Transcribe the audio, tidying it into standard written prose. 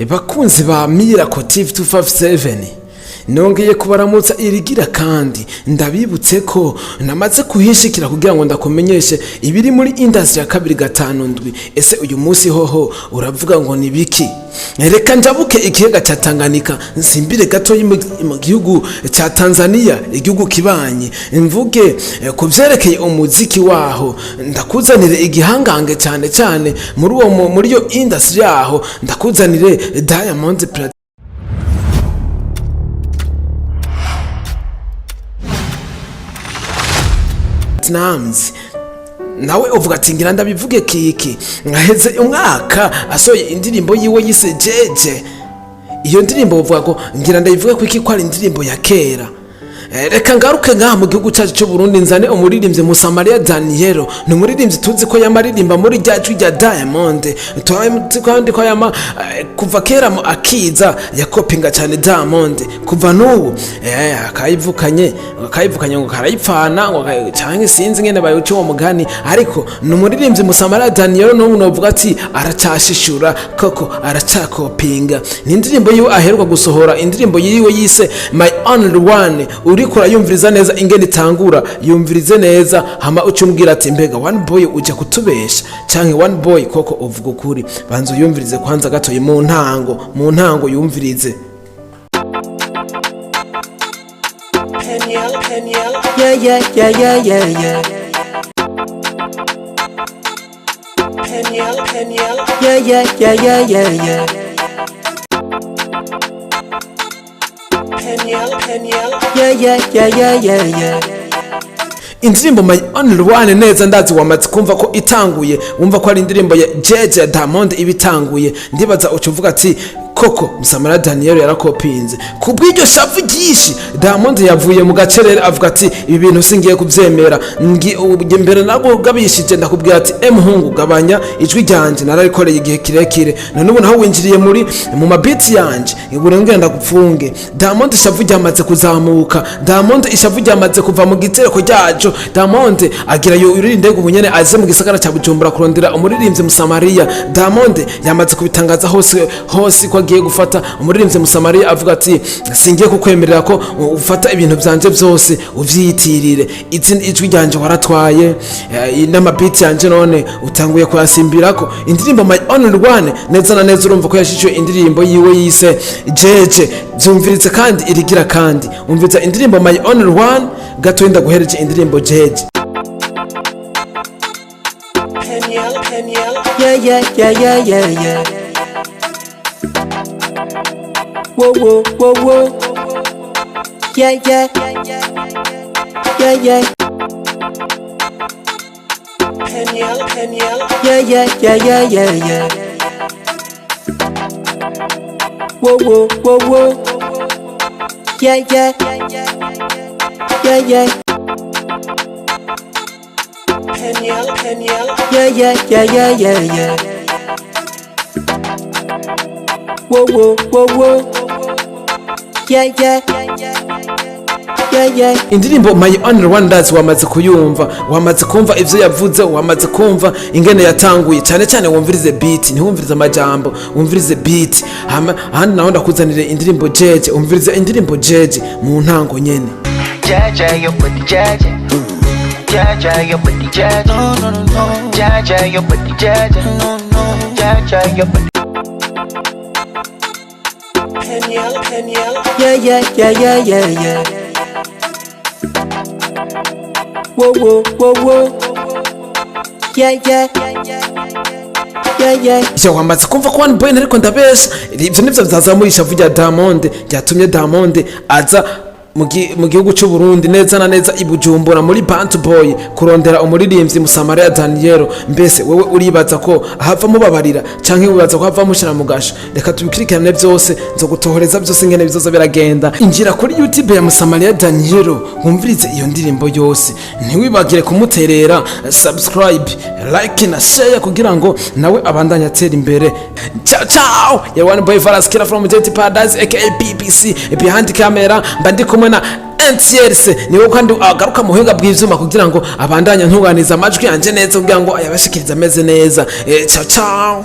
Bakunzi ba Miracle TV 257 nongeye kubaramutsa irigira kandi ndabibutse ko namaze kuhishikira kugira ngo ndakumenyeshe ibiri muri industry ya 257. Ese uyu munsi hoho uravuga ngo ni biki? Reka njabuke ikiyaga cya Tanganyika nsimbire gato mu gihugu cya Tanzania, igihugu kibanye, mvuge kuvyerekeye umuziki waho, ndakuzanire igihangange cyane cyane muri yo industry yaho, ndakuzanire Diamond nawe uvuga ati ngira ndabivuge kiki ngaheze umwaka asoye indirimbo yiwe yise jeje. Iyo ndirimbo uvuga ko ngira ndayivuge kwiki ko ari indirimbo ya kera. Reka ngaruke ngaha mu gihugu cyacu cyo Burundi nzane umuririmbyi Musamaria Daniel. Ni umuririmbyi tuzi ko yamaririmba muri ryacu rya Diamond, twandi ko yama kuva kera mu akiza yakopinga cyane Diamond kuva n'ubu akayivukanye ngo karayipfana ngo cyangwa sinzi ngene bayuce uwo mugani, ariko ni umuririmbyi Musamaria Daniel n'ubu novuga ati aracashishura koko aracakopinga. Ni indirimbo yiwe aheruka gusohora, indirimbo yiwe yise My Only One. Uriko urayumviriza neza ingene itangura, yumvirize neza hama ucumbwira ati mbega one boy ujya kutubesha canke one boy koko uvuga ukuri. Banzo yumvirize kwanza gatoye mu ntango yumvirize. Indirimbo My Only One neza ndazi wamaze kumva ko itanguye, wumva ko ari indirimbo ya Jeje Diamond ibitanguye. Ndibaza ucuvuga ati koko Musamaria Daniel yarakopinze. Kubw'iryo shavu gishi Diamond yavuye mu gacerere avuga ati ibi bintu singiye kubyemera, mbere nabo gabishije ndakubwira ati muhungu gabanya ijwi ryanje nararikoreye igihe kirekire, none ubu naho winjiriye mu mabiti yanje iburengera ndagupfunge. Diamond shavu ryamaze kuzamuka, Diamond ishavu ryamaze kuva mu gitereko ryajo. Diamond agira yo urinde gubunyene aze mu gisagara cya Bujumbura kurondera umuririmbyi Musamaria. Diamond yamaze kubitangaza hose ko agiye gufata umuririmbyi Musamaria, avuga ati singiye kukwemerera ko ufata ibintu byanje byose uvyiyitirire, ijwi ryanje waratwaye n'amabiti yanje none utanguye kuyasimbirako. Indirimbo My Only One neza na neza urumva ko yashishwe indirimbo yiwe yise Jeje. Byumviritse kandi irigira kandi umvitsa indirimbo My Only One gato yenda guhereje indirimbo Jeje. Yeah. Whoa. Yeah. Yeah. Whoa. Yeah. Yeah. Whoa. Yeah. Indirimbo My Only One ndazi wamaze kuyumva, wamaze kumva ivyo yavuze, wamaze kumva ingene yatanguye, cyane cyane wumvirize beat, ntiwumvirize amajambo, wumvirize beat. Handi naho ndakuzanire indirimbo Jeje, umvirize indirimbo Jeje mu ntango nyene. Jaja yo put the jaja. Jaja yo put the jaja. No. Jaja yo put the jaja. No. Jaja yo put Yeah. Whoa. Yeah. Icyo wamaze kumva ko one boy ariko ndabesha, ibyo nivyo byazamurisha vuga Diamond, byatumye Diamond aza mu gihugu cy'u Burundi neza na neza ibujumbura muri Bantu Boy kurondera umuririmbyi Musamaria Daniel. Mbese wewe uribaza ko ahava mubabarira canke wibaza ko hava mushira mu gasho? Reka tubikirikirane byose, nzo gutohoreza byose ngene bizoza biragenda. Injira kuri YouTube ya Musamaria Daniel wumvirize iyo ndirimbo yose, ntiwibagire kumuterera subscribe, like na share kugira ngo nawe abandanya atera imbere. Ciao ya one boy Faras Killer from JT Paradise aka PPC behind camera, mbandi kumwe na NTRC niwe kandi agaruka muhinga bw'ivyuma kugira ngo abandanya ntuganiza amajwi yanje neza kugira ngo ayabashikiriza ameze neza. Ciao.